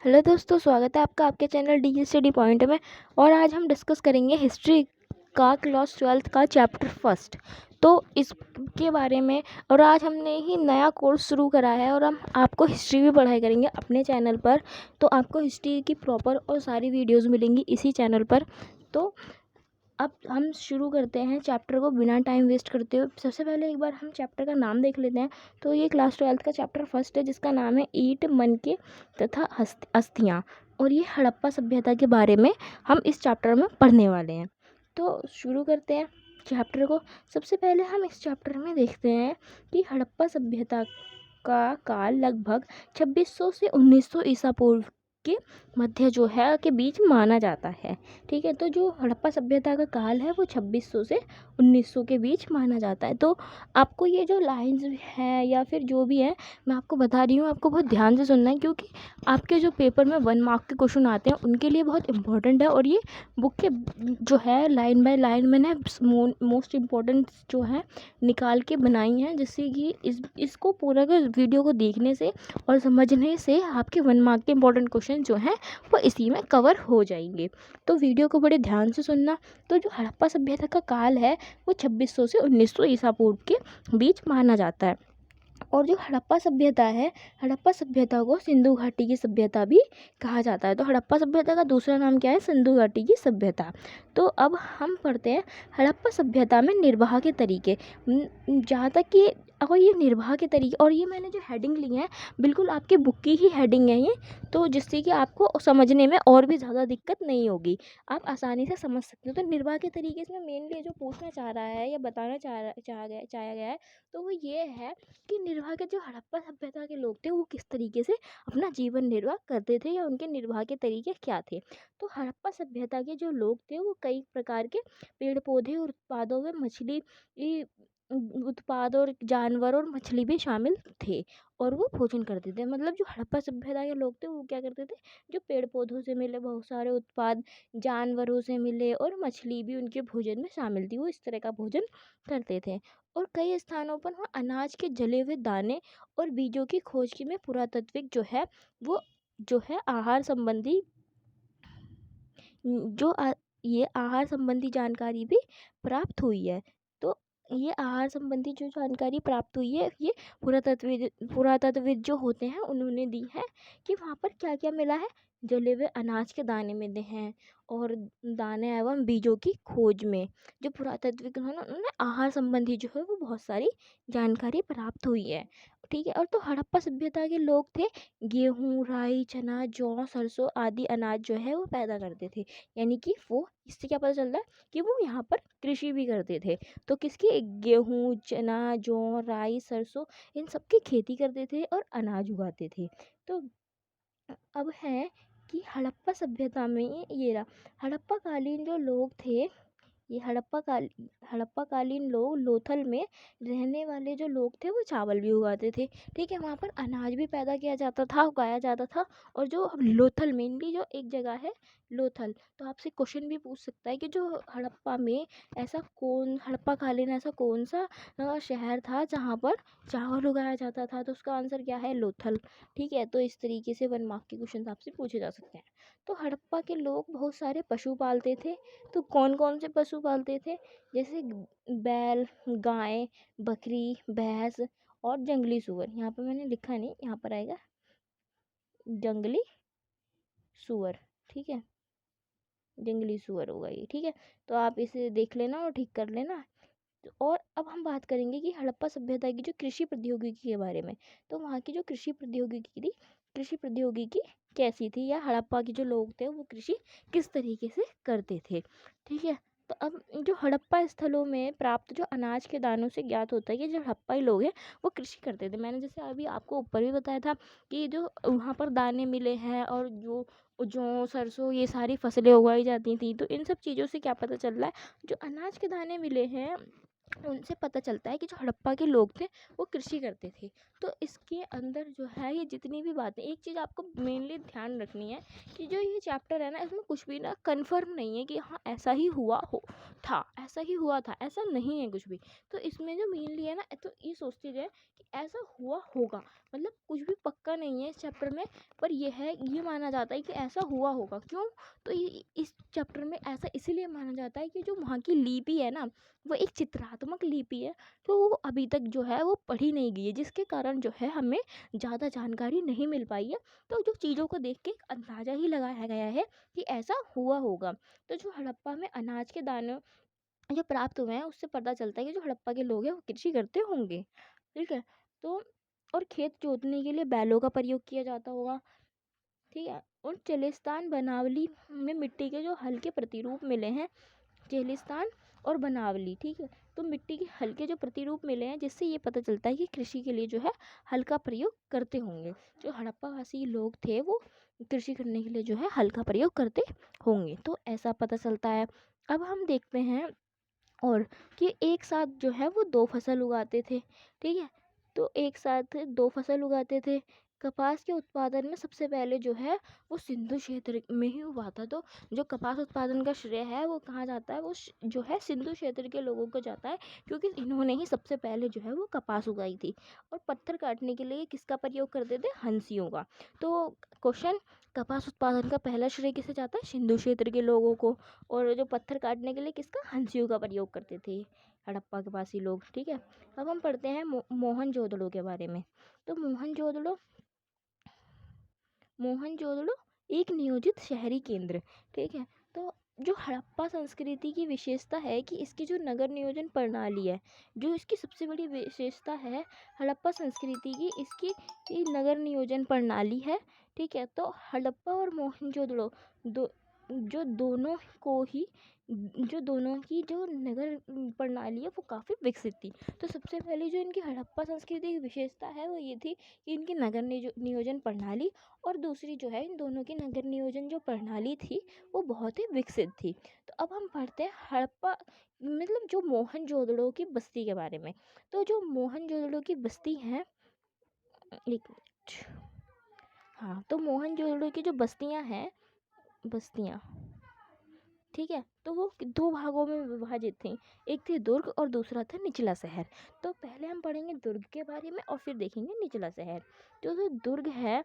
Hello दोस्तों, स्वागत है आपका आपके चैनल डी स्टडी पॉइंट में। और आज हम डिस्कस करेंगे हिस्ट्री का क्लास 12th का चैप्टर फर्स्ट। तो इसके बारे में, और आज हमने ही नया कोर्स शुरू करा है और हम आपको हिस्ट्री भी पढ़ाई करेंगे अपने चैनल पर। तो आपको हिस्ट्री की प्रॉपर और सारी वीडियोस मिलेंगी इसी चैनल पर। तो अब हम शुरू करते हैं चैप्टर को बिना टाइम वेस्ट करते हुए। सबसे पहले एक बार हम चैप्टर का नाम देख लेते हैं। तो ये क्लास 12th का चैप्टर फर्स्ट है, जिसका नाम है ईंट, मनके तथा अस्थियाँ। और ये हड़प्पा सभ्यता के बारे में हम इस चैप्टर में पढ़ने वाले हैं। तो शुरू करते हैं चैप्टर को। सबसे पहले हम इस चैप्टर में देखते हैं कि हड़प्पा सभ्यता का काल लगभग 2600 से 1900 ईसा पूर्व के मध्य जो है के बीच माना जाता है। ठीक है, तो जो हड़प्पा सभ्यता का काल है वो 2600 से 1900 के बीच माना जाता है। तो आपको ये जो लाइंस है या फिर जो भी है मैं आपको बता रही हूँ, आपको बहुत ध्यान से सुनना है, क्योंकि आपके जो पेपर में 1 मार्क के क्वेश्चन आते हैं उनके लिए बहुत इंपॉर्टेंट है। और ये बुक के जो है लाइन बाय लाइन मैंने मोस्ट इम्पॉर्टेंट जो है निकाल के बनाई हैं, जिससे कि इसको पूरा का वीडियो को देखने से और समझने से आपके 1 मार्क के इंपॉर्टेंट क्वेश्चन जो हैं वो इसी में कवर हो जाएंगे। तो वीडियो को बड़े ध्यान से सुनना। तो जो हड़प्पा सभ्यता का काल है वो 2600 से 1900 ईसा पूर्व के बीच माना जाता है। और जो हड़प्पा सभ्यता है, हड़प्पा सभ्यता को सिंधु घाटी की सभ्यता भी कहा जाता है। तो हड़प्पा सभ्यता का दूसरा नाम क्या है? सिंधु घाटी की सभ्यता। तो अब हम पढ़ते हैं हड़प्पा सभ्यता में निर्वाह के तरीके। जहाँ तक कि अगर ये निर्वाह के तरीके, और ये मैंने जो हेडिंग ली है बिल्कुल आपकी बुक की ही हेडिंग है ये, तो जिससे कि आपको समझने में और भी ज़्यादा दिक्कत नहीं होगी, आप आसानी से समझ सकते हो। तो निर्वाह के तरीके इसमें मेनली जो पूछना चाह रहा है या बताना चाहा गया है, तो वो ये है कि निर्वाह के जो हड़प्पा सभ्यता के लोग थे वो किस तरीके से अपना जीवन निर्वाह करते थे या उनके निर्वाह के तरीके क्या थे। तो हड़प्पा सभ्यता के जो लोग थे वो कई प्रकार के पेड़ पौधे और उत्पादों में मछली उत्पाद और जानवर और मछली भी शामिल थे, और वो भोजन करते थे। मतलब जो हड़प्पा सभ्यता के लोग थे वो क्या करते थे, जो पेड़ पौधों से मिले बहुत सारे उत्पाद, जानवरों से मिले और मछली भी उनके भोजन में शामिल थी, वो इस तरह का भोजन करते थे। और कई स्थानों पर वहाँ अनाज के जले हुए दाने और बीजों की खोज की में पुरातात्विक जो है वो जो है आहार संबंधी जो ये आहार संबंधी जानकारी भी प्राप्त हुई है। तो ये आहार संबंधी जो जानकारी प्राप्त हुई है ये पुरातत्वविद जो होते हैं उन्होंने दी है, कि वहाँ पर क्या क्या मिला है। जले हुए अनाज के दाने मिले हैं, और दाने एवं बीजों की खोज में जो पुरातत्विक उन्होंने आहार संबंधी जो है वो बहुत सारी जानकारी प्राप्त हुई है। ठीक है, और तो हड़प्पा सभ्यता के लोग थे गेहूँ, राई, चना, जौ, सरसों आदि अनाज जो है वो पैदा करते थे। यानी कि वो, इससे क्या पता चलता है कि वो यहाँ पर कृषि भी करते थे। तो किसकी? गेहूँ, चना, जौ, राई, सरसों, इन सब की खेती करते थे और अनाज उगाते थे। तो अब है कि हड़प्पा सभ्यता में ये रहा, हड़प्पा कालीन जो लोग थे, ये हड़प्पा कालीन लोग लोथल में रहने वाले जो लोग थे वो चावल भी उगाते थे। ठीक है, वहाँ पर अनाज भी पैदा किया जाता था, उगाया जाता था। और जो लोथल, मेनली जो एक जगह है लोथल, तो आपसे क्वेश्चन भी पूछ सकता है कि जो हड़प्पा कालीन ऐसा कौन सा शहर था जहाँ पर चावल उगाया जाता था? तो उसका आंसर क्या है? लोथल। ठीक है, तो इस तरीके से 1 मार्क के क्वेश्चन आपसे पूछे जा सकते हैं। तो हड़प्पा के लोग बहुत सारे पशु पालते थे। तो कौन कौन से पशु पालते थे? जैसे बैल, गाय, बकरी, भैंस और जंगली सूअर। यहाँ पर मैंने लिखा नहीं, यहाँ पर आएगा जंगली सूअर। ठीक है, जंगली सूअर होगा ये। ठीक है, तो आप इसे देख लेना और ठीक कर लेना। और अब हम बात करेंगे कि हड़प्पा सभ्यता की जो कृषि प्रौद्योगिकी के बारे में। तो वहाँ की जो कृषि प्रौद्योगिकी कैसी थी, या हड़प्पा के जो लोग थे वो कृषि किस तरीके से करते थे। ठीक है, तो अब जो हड़प्पा स्थलों में प्राप्त जो अनाज के दानों से ज्ञात होता है कि जो हड़प्पाई लोग हैं वो कृषि करते थे। मैंने जैसे अभी आपको ऊपर भी बताया था कि जो वहाँ पर दाने मिले हैं और जो जौ, सरसों, ये सारी फसलें उगाई जाती थी। तो इन सब चीज़ों से क्या पता चल रहा है, जो अनाज के दाने मिले हैं उनसे पता चलता है कि जो हड़प्पा के लोग थे वो कृषि करते थे। तो इसके अंदर जो है ये जितनी भी बातें, एक चीज़ आपको मेनली ध्यान रखनी है कि जो ये चैप्टर है ना, इसमें कुछ भी ना कन्फर्म नहीं है कि हाँ ऐसा ही हुआ हो था, ऐसा ही हुआ था, ऐसा नहीं है कुछ भी। तो इसमें जो मेनली है ना, तो ये सोचते जाए कि ऐसा हुआ होगा, मतलब कुछ भी पक्का नहीं है इस चैप्टर में, पर ये है, ये माना जाता है कि ऐसा हुआ होगा। क्यों? तो ये इस चैप्टर में ऐसा इसीलिए माना जाता है कि जो वहाँ की लिपि है ना, वो एक चित्रात्मक लिपि है, तो वो अभी तक जो है वो पढ़ी नहीं गई है, जिसके कारण जो है हमें ज़्यादा जानकारी नहीं मिल पाई है। तो जो चीज़ों को देख के एक अंदाज़ा ही लगाया गया है कि ऐसा हुआ होगा। तो जो हड़प्पा में अनाज के दाने जो प्राप्त हुए हैं, उससे पता चलता है कि जो हड़प्पा के लोग हैं वो कृषि करते होंगे। ठीक है? तो और खेत जोतने के लिए बैलों का प्रयोग किया जाता होगा। ठीक है? और चलिस्तान बनावली में मिट्टी के जो हल्के प्रतिरूप मिले हैं, चेलिस्तान और बनावली, ठीक है, तो मिट्टी के हल्के जो प्रतिरूप मिले हैं, जिससे ये पता चलता है कि कृषि के लिए जो है हल्का प्रयोग करते होंगे। जो हड़प्पावासी लोग थे वो कृषि करने के लिए जो है हल्का प्रयोग करते होंगे, तो ऐसा पता चलता है। अब हम देखते हैं और कि एक साथ जो है वो दो फसल उगाते थे। ठीक है? तो एक साथ दो फसल उगाते थे। कपास के उत्पादन में सबसे पहले जो है वो सिंधु क्षेत्र में ही हुआ था। तो जो कपास उत्पादन का श्रेय है वो कहाँ जाता है, वो जो है सिंधु क्षेत्र के लोगों को जाता है, क्योंकि इन्होंने ही सबसे पहले जो है वो कपास उगाई थी। और पत्थर काटने के लिए किसका प्रयोग करते थे? हंसियों का। तो क्वेश्चन, कपास उत्पादन का पहला श्रेय किसे जाता है? सिंधु क्षेत्र के लोगों को। और जो पत्थर काटने के लिए किसका? हंसियों का प्रयोग करते थे हड़प्पा के पासी लोग। ठीक है? अब हम पढ़ते हैं मोहनजोदड़ो के बारे में। तो मोहनजोदड़ो एक नियोजित शहरी केंद्र। ठीक है? तो जो हड़प्पा संस्कृति की विशेषता है कि इसकी जो नगर नियोजन प्रणाली है, जो इसकी सबसे बड़ी विशेषता है हड़प्पा संस्कृति की, इसकी ये नगर नियोजन प्रणाली है। ठीक है? तो हड़प्पा और मोहनजोदड़ो दो जो दोनों को ही जो दोनों की जो नगर प्रणाली है वो काफ़ी विकसित थी। तो सबसे पहले जो इनकी हड़प्पा संस्कृति की विशेषता है वो ये थी कि इनकी नगर नियोजन प्रणाली, और दूसरी जो है इन दोनों की नगर नियोजन जो प्रणाली थी वो बहुत ही विकसित थी। तो अब हम पढ़ते हैं हड़प्पा, मतलब जो मोहनजोदड़ो की बस्ती के बारे में। तो जो मोहनजोदड़ो की बस्ती है, एक मिनट, हाँ, तो मोहनजोदड़ो की जो बस्तियाँ, ठीक है, तो वो दो भागों में विभाजित थी। एक थी दुर्ग और दूसरा था निचला शहर। तो पहले हम पढ़ेंगे दुर्ग के बारे में और फिर देखेंगे निचला शहर। तो जो दुर्ग है,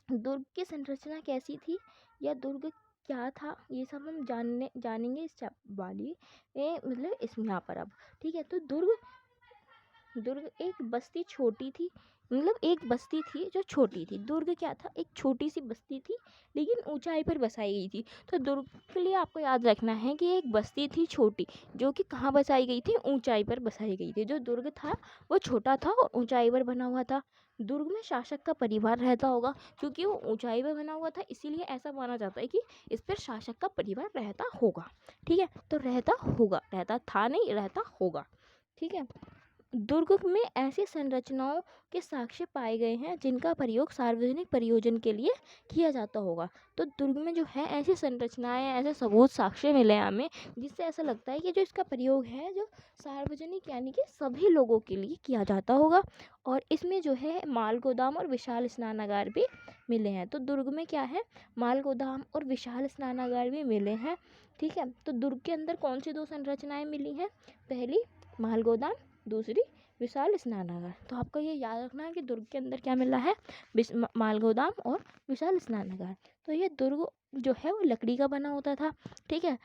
दुर्ग की संरचना कैसी थी या दुर्ग क्या था, ये सब हम जानेंगे इस वाली मतलब इसमें यहाँ पर अब। ठीक है? तो दुर्ग एक बस्ती छोटी थी, मतलब एक बस्ती थी जो छोटी थी। दुर्ग क्या था? एक छोटी सी बस्ती थी, लेकिन ऊंचाई पर बसाई गई थी। तो दुर्ग के लिए आपको याद रखना है कि एक बस्ती थी छोटी, जो कि कहाँ बसाई गई थी? ऊंचाई पर बसाई गई थी। जो दुर्ग था वो छोटा था और ऊंचाई पर बना हुआ था। दुर्ग में शासक का परिवार रहता होगा, क्योंकि वो ऊंचाई पर बना हुआ था, इसीलिए ऐसा माना जाता है कि इस पर शासक का परिवार रहता होगा। ठीक है? तो रहता होगा, रहता था नहीं, रहता होगा। ठीक है? दुर्ग में ऐसी संरचनाओं के साक्ष्य पाए गए हैं जिनका प्रयोग सार्वजनिक प्रयोजन के लिए किया जाता होगा। तो दुर्ग में जो है ऐसी संरचनाएं, ऐसे सबूत, साक्ष्य मिले हैं हमें, जिससे ऐसा लगता है कि जो इसका प्रयोग है जो सार्वजनिक यानी कि सभी लोगों के लिए किया जाता होगा। और इसमें जो है माल गोदाम और विशाल स्नानागार भी मिले हैं। तो दुर्ग में क्या है? माल गोदाम और विशाल स्नानागार भी मिले हैं। ठीक है? तो दुर्ग के अंदर कौन सी दो संरचनाएं मिली हैं? पहली माल गोदाम, दूसरी विशाल स्नानागार। तो आपको ये याद रखना है कि दुर्ग के अंदर क्या मिला है? माल गोदाम और विशाल स्नानागार। तो ये दुर्ग जो है वो लकड़ी का बना होता था। ठीक है?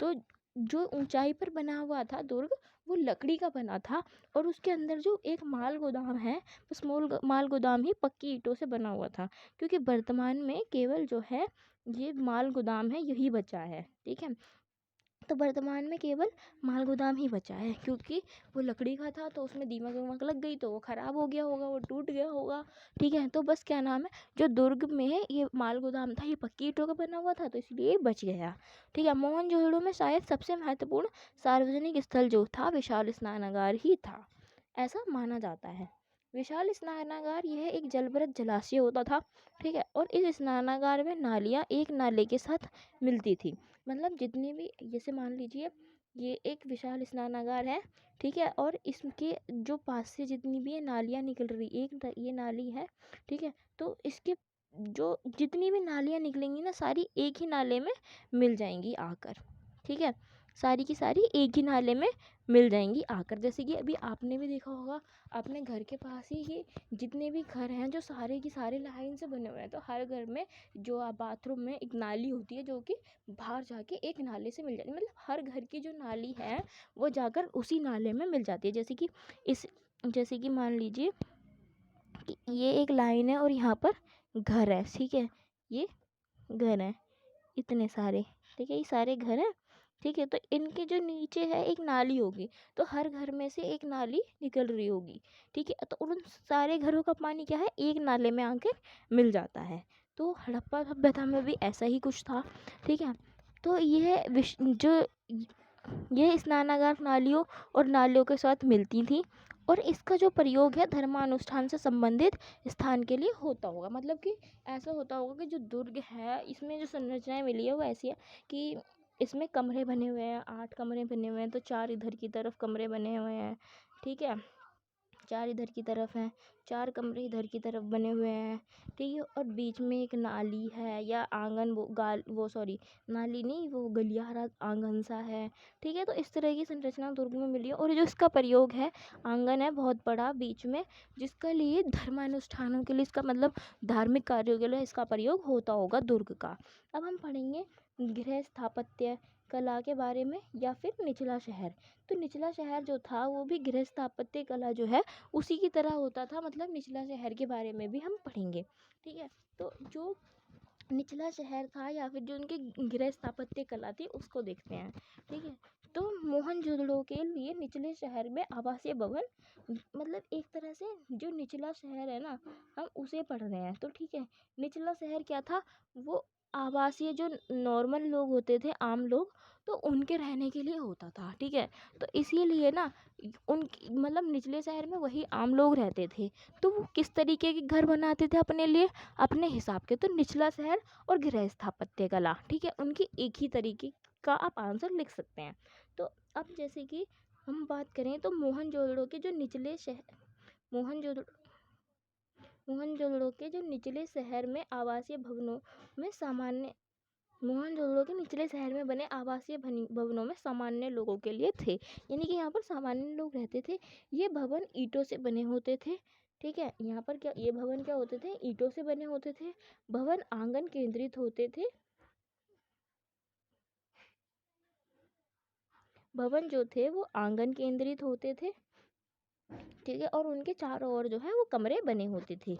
तो जो ऊंचाई पर बना हुआ था दुर्ग, वो लकड़ी का बना था। और उसके अंदर जो एक माल गोदाम है, बस माल गोदाम ही पक्की ईंटों से बना हुआ था, क्योंकि वर्तमान में केवल जो है ये माल गोदाम है, यही बचा है। ठीक है? तो वर्तमान में केवल माल गोदाम ही बचा है, क्योंकि वो लकड़ी का था तो उसमें दीमक वीमक लग गई तो वो ख़राब हो गया होगा, वो टूट गया होगा। ठीक है? तो बस क्या नाम है, जो दुर्ग में ये माल गोदाम था ये पक्की ईंटों का बना हुआ था, तो इसलिए ये बच गया। ठीक है? मोहनजोदड़ो में शायद सबसे महत्वपूर्ण सार्वजनिक स्थल जो था विशाल स्नानागार ही था, ऐसा माना जाता है। विशाल स्नानागार यह एक जलभृत जलाशय होता था। ठीक है? और इस स्नानागार में नालियाँ एक नाले के साथ मिलती थी। मतलब जितनी भी, जैसे मान लीजिए ये एक विशाल स्नानागार है, ठीक है। और इसके जो पास से जितनी भी ये नालियाँ निकल रही, ये नाली है, ठीक है। तो इसके जो जितनी भी नालियाँ निकलेंगी ना, सारी एक ही नाले में मिल जाएंगी आकर, ठीक है। सारी की सारी एक ही नाले में मिल जाएंगी आकर। जैसे कि अभी आपने भी देखा होगा, अपने घर के पास ही ये जितने भी घर हैं, जो सारे की सारे लाइन से बने हुए हैं, तो हर घर में जो बाथरूम में एक नाली होती है, जो कि बाहर जाके एक नाले से मिल जाती है। मतलब हर घर की जो नाली है वो जाकर उसी नाले में मिल जाती है। जैसे कि मान लीजिए कि ये एक लाइन है और यहाँ पर घर है, ठीक है। ये घर है, इतने सारे, ठीक है, ये सारे घर हैं, ठीक है। तो इनके जो नीचे है एक नाली होगी, तो हर घर में से एक नाली निकल रही होगी, ठीक है। तो उन सारे घरों का पानी क्या है, एक नाले में आकर मिल जाता है। तो हड़प्पा सभ्यता में भी ऐसा ही कुछ था, ठीक है। तो ये स्नानागार नालियों और नालियों के साथ मिलती थी, और इसका जो प्रयोग है धर्मानुष्ठान से संबंधित स्थान के लिए होता होगा। मतलब कि ऐसा होता होगा कि जो दुर्ग है, इसमें जो संरचनाएं मिली है वो ऐसी है कि इसमें कमरे बने हुए हैं, 8 कमरे बने हुए हैं। तो 4 इधर की तरफ कमरे बने हुए हैं, ठीक है। 4 इधर की तरफ हैं, 4 कमरे इधर की तरफ बने हुए हैं, ठीक है। और बीच में एक नाली है या आंगन, वो सॉरी, नाली नहीं, वो गलियारा आंगन सा है, ठीक है। तो इस तरह की संरचना दुर्ग में मिली है। और जो इसका प्रयोग है, आंगन है बहुत बड़ा बीच में, जिसका लिए धर्मानुष्ठानों के लिए, इसका मतलब धार्मिक कार्यों के लिए इसका प्रयोग होता होगा दुर्ग का। अब हम पढ़ेंगे गृह स्थापत्य कला के बारे में, या फिर निचला शहर। तो निचला शहर जो था वो भी गृह स्थापत्य कला जो है उसी की तरह होता था। मतलब निचला शहर के बारे में भी हम पढ़ेंगे, ठीक है। तो जो निचला शहर था या फिर जो उनकी गृह स्थापत्य कला थी उसको देखते हैं, ठीक है। तो मोहनजोदड़ो के लिए निचले शहर में आवासीय भवन, मतलब एक तरह से जो निचला शहर है ना, हम उसे पढ़ रहे हैं, तो ठीक है। निचला शहर क्या था, वो आवासीय जो नॉर्मल लोग होते थे, आम लोग, तो उनके रहने के लिए होता था, ठीक है। तो इसीलिए ना उनकी मतलब निचले शहर में वही आम लोग रहते थे, तो वो किस तरीके के घर बनाते थे अपने लिए, अपने हिसाब के। तो निचला शहर और गृह स्थापत्य कला, ठीक है, उनकी एक ही तरीके का आप आंसर लिख सकते हैं। तो अब जैसे कि हम बात करें तो मोहनजोदड़ो के जो निचले शहर मोहनजोदड़ो मोहनजोदड़ो के जो निचले शहर में आवासीय भवनों में सामान्य मोहनजोदड़ो के निचले शहर में बने आवासीय भवनों में सामान्य लोगों के लिए थे, यानी कि यहाँ पर सामान्य लोग रहते थे। ये भवन ईंटों से बने होते थे, ठीक है। यहाँ पर क्या, ये भवन क्या होते थे, ईंटों से बने होते थे। भवन आंगन केंद्रित होते थे, भवन जो थे वो आंगन केंद्रित होते थे, ठीक है। और उनके चारों ओर जो है वो कमरे बने होते थे।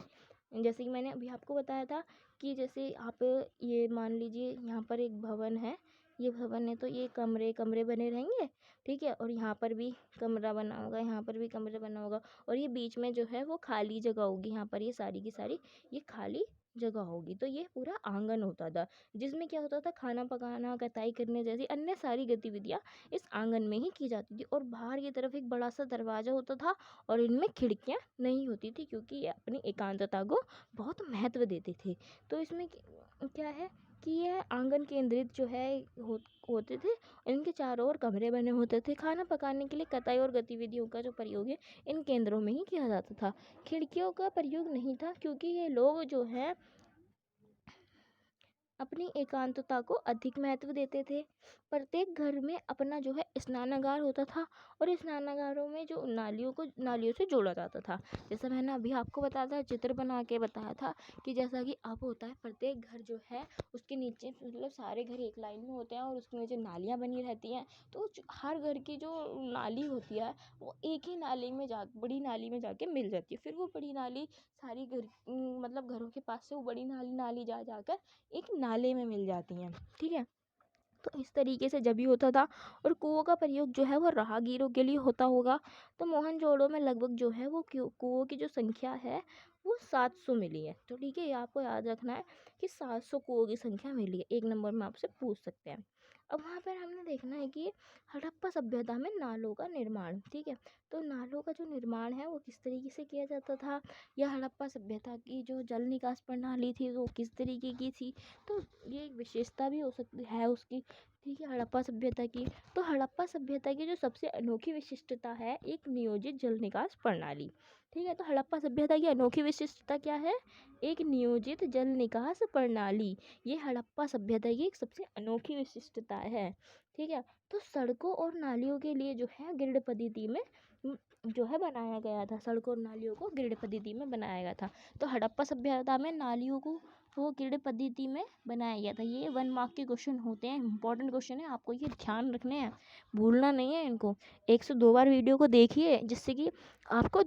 जैसे कि मैंने अभी आपको बताया था कि जैसे आप ये मान लीजिए यहाँ पर एक भवन है, ये भवन है, तो ये कमरे कमरे बने रहेंगे, ठीक है। और यहाँ पर भी कमरा बना होगा, यहाँ पर भी कमरा बना होगा, और ये बीच में जो है वो खाली जगह होगी। यहाँ पर ये सारी की सारी ये खाली जगह होगी। तो ये पूरा आंगन होता था, जिसमें क्या होता था, खाना पकाना, कताई करने जैसी अन्य सारी गतिविधियाँ इस आंगन में ही की जाती थी। और बाहर की तरफ एक बड़ा सा दरवाज़ा होता था, और इनमें खिड़कियाँ नहीं होती थी, क्योंकि ये अपनी एकांतता को बहुत महत्व देते थे। तो इसमें क्या है कि यह आंगन केंद्रित जो है होते थे। इनके चारों ओर कमरे बने होते थे। खाना पकाने के लिए कताई और गतिविधियों का जो प्रयोग है इन केंद्रों में ही किया जाता था। खिड़कियों का प्रयोग नहीं था, क्योंकि ये लोग जो है अपनी एकांतता को अधिक महत्व देते थे। प्रत्येक घर में अपना जो है स्नानागार होता था, और स्नानागारों में जो नालियों से जोड़ा जाता था। जैसा मैंने अभी आपको बताया था, चित्र बना के बताया था कि जैसा कि अब होता है, प्रत्येक घर जो है उसके नीचे, मतलब सारे घर एक लाइन में होते हैं और उसके नीचे नालियाँ बनी रहती हैं। तो हर घर की जो नाली होती है वो एक ही नाली में बड़ी नाली में जाके मिल जाती है। फिर वो बड़ी नाली सारी मतलब घरों के पास से वो बड़ी नाली नाली जा जाकर एक नाले में मिल जाती हैं, ठीक है। तो इस तरीके से जब भी होता था। और कुओं का प्रयोग जो है वो राहगीरों के लिए होता होगा। तो मोहनजोदड़ो में लगभग जो है वो कुओं की जो संख्या है वो 700 मिली है। तो ठीक है, ये आपको याद रखना है कि 700 कुओं की संख्या मिली है। 1 नंबर में आपसे पूछ सकते हैं। अब वहाँ पर हमने देखना है कि हड़प्पा सभ्यता में नालों का निर्माण, ठीक है। तो नालों का जो निर्माण है वो किस तरीके से किया जाता था, या हड़प्पा सभ्यता की जो जल निकास प्रणाली थी वो किस तरीके की थी, तो ये एक विशेषता भी हो सकती है उसकी, ठीक है, हड़प्पा सभ्यता की। तो हड़प्पा सभ्यता की जो सबसे अनोखी विशिष्टता है, एक नियोजित जल निकास प्रणाली, ठीक है। तो हड़प्पा सभ्यता की अनोखी विशिष्टता क्या है, एक नियोजित जल निकास प्रणाली, ये हड़प्पा सभ्यता की एक सबसे अनोखी विशिष्टता है, ठीक है। तो सड़कों और नालियों के लिए जो है ग्रिड पद्धति में जो है बनाया गया था, सड़कों और नालियों को ग्रिड पद्धति में बनाया गया था। तो हड़प्पा सभ्यता में नालियों को वो ग्रिड पद्धति में बनाया गया था। ये 1 मार्क के क्वेश्चन होते हैं, इंपॉर्टेंट क्वेश्चन है, आपको ये ध्यान रखने हैं, भूलना नहीं है इनको। 1 से 2 बार वीडियो को देखिए जिससे कि आपको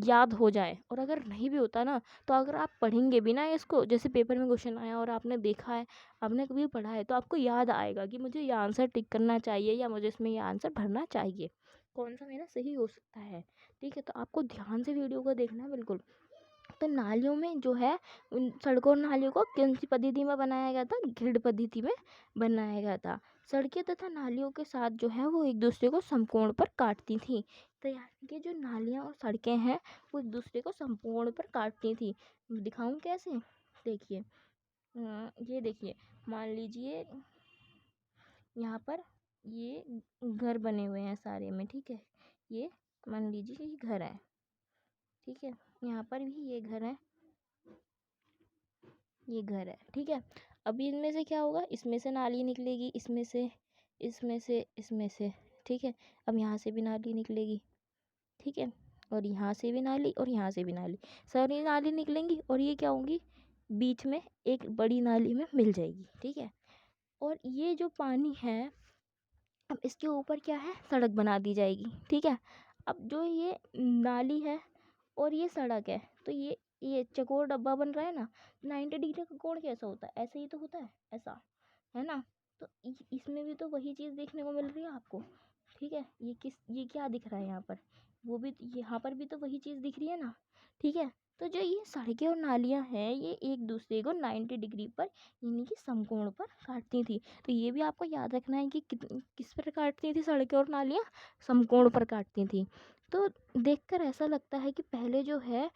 याद हो जाए, और अगर नहीं भी होता ना, तो अगर आप पढ़ेंगे भी ना इसको, जैसे पेपर में क्वेश्चन आया और आपने देखा है, आपने कभी पढ़ा है, तो आपको याद आएगा कि मुझे ये आंसर टिक करना चाहिए या मुझे इसमें ये आंसर भरना चाहिए, कौन सा मेरा सही हो सकता है, ठीक है। तो आपको ध्यान से वीडियो को देखना है बिल्कुल। तो नालियों में जो है, उन सड़कों और नालियों को कौन सी पद्धति में बनाया गया था, ग्रिड पद्धति में बनाया गया था। सड़कें तथा नालियों के साथ जो है वो एक दूसरे को समकोण पर काटती थी। तो यानी कि जो नालियाँ और सड़कें हैं वो एक दूसरे को समकोण पर काटती थी। दिखाऊं कैसे, देखिए, ये देखिए, मान लीजिए यहाँ पर ये घर बने हुए हैं सारे में, ठीक है, ये मान लीजिए ये घर है, ठीक है, यहाँ पर भी ये घर है, ये घर है, ठीक है। अभी इनमें से क्या होगा, इसमें से नाली निकलेगी, इसमें से, इसमें से, इसमें से, ठीक है। अब यहाँ से भी नाली निकलेगी, ठीक है, और यहाँ से भी नाली और यहाँ से भी नाली, सारी नाली निकलेंगी और ये क्या होंगी, बीच में एक बड़ी नाली में मिल जाएगी, ठीक है। और ये जो पानी है, अब इसके ऊपर क्या है, सड़क बना दी जाएगी, ठीक है। अब जो ये नाली है और ये सड़क है, तो ये चकोर डब्बा बन रहा है ना, 90 डिग्री का कोण कैसा होता है, ऐसे ही तो होता है, ऐसा, है ना। तो इसमें भी तो वही चीज़ देखने को मिल रही है आपको, ठीक है। ये क्या दिख रहा है यहाँ पर, वो भी यहाँ पर भी तो वही चीज़ दिख रही है ना, ठीक है। तो जो ये सड़कें और नालियाँ हैं ये एक दूसरे को 90 डिग्री पर, यानी कि समकोण पर काटती थी। तो ये भी आपको याद रखना है कि किस पर काटती थी सड़कें और नालियाँ, समकोण पर काटती थी। तो देखकर ऐसा लगता है कि पहले जो है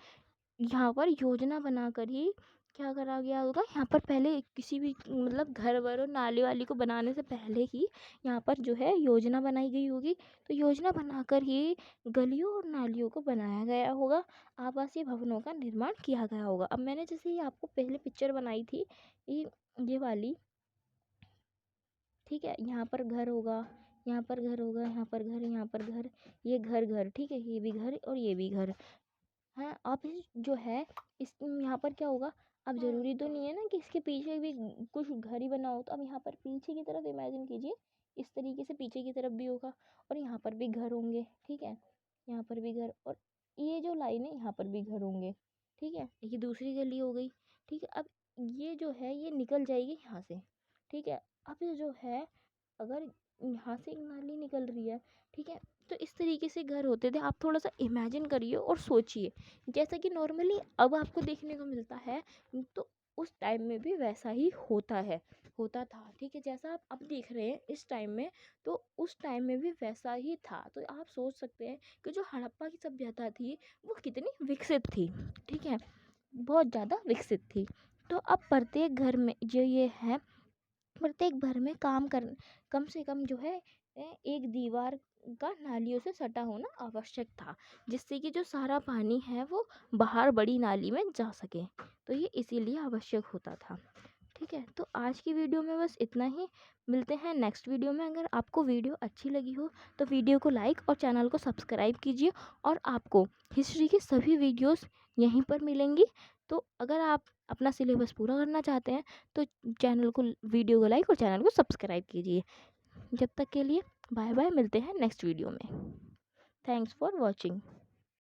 यहाँ पर योजना बनाकर ही क्या करा गया होगा, यहाँ पर पहले किसी भी मतलब घर वर और नाली वाली को बनाने से पहले ही यहाँ पर जो है योजना बनाई गई होगी। तो योजना बनाकर ही गलियों और नालियों को बनाया गया होगा, आवासीय भवनों का निर्माण किया गया होगा। अब मैंने जैसे ही आपको पहले पिक्चर बनाई थी, ये वाली, ठीक है, यहाँ पर घर होगा, यहाँ पर घर होगा, यहाँ पर घर, यहाँ पर घर, ये घर घर, ठीक है, ये भी घर और ये भी घर। हाँ, अब जो है इस यहाँ पर क्या होगा, अब ज़रूरी तो नहीं है ना कि इसके पीछे भी कुछ घर ही बना हो, तो अब यहाँ पर पीछे की तरफ इमेजिन कीजिए, इस तरीके से पीछे की तरफ भी होगा और यहाँ पर भी घर होंगे, ठीक है, यहाँ पर भी घर, और ये जो लाइन है यहाँ पर भी घर होंगे, ठीक है, ये दूसरी गली हो गई, ठीक है। अब ये जो है ये निकल जाएगी यहाँ से, ठीक है। अब ये जो है, अगर यहाँ से एक नाली निकल रही है, ठीक है, तो इस तरीके से घर होते थे। आप थोड़ा सा इमेजिन करिए और सोचिए, जैसा कि नॉर्मली अब आपको देखने को मिलता है, तो उस टाइम में भी वैसा ही होता था, ठीक है, जैसा आप अब देख रहे हैं इस टाइम में, तो उस टाइम में भी वैसा ही था। तो आप सोच सकते हैं कि जो हड़प्पा की सभ्यता थी वो कितनी विकसित थी, ठीक है, बहुत ज़्यादा विकसित थी। तो अब प्रत्येक घर में जो ये है, प्रत्येक घर में कम से कम जो है एक दीवार का नालियों से सटा होना आवश्यक था, जिससे कि जो सारा पानी है वो बाहर बड़ी नाली में जा सके। तो ये इसीलिए आवश्यक होता था, ठीक है। तो आज की वीडियो में बस इतना ही, मिलते हैं नेक्स्ट वीडियो में। अगर आपको वीडियो अच्छी लगी हो तो वीडियो को लाइक और चैनल को सब्सक्राइब कीजिए, और आपको हिस्ट्री की सभी वीडियोस यहीं पर मिलेंगी। तो अगर आप अपना सिलेबस पूरा करना चाहते हैं तो वीडियो को लाइक और चैनल को सब्सक्राइब कीजिए। जब तक के लिए बाय बाय, मिलते हैं नेक्स्ट वीडियो में। Thanks for watching.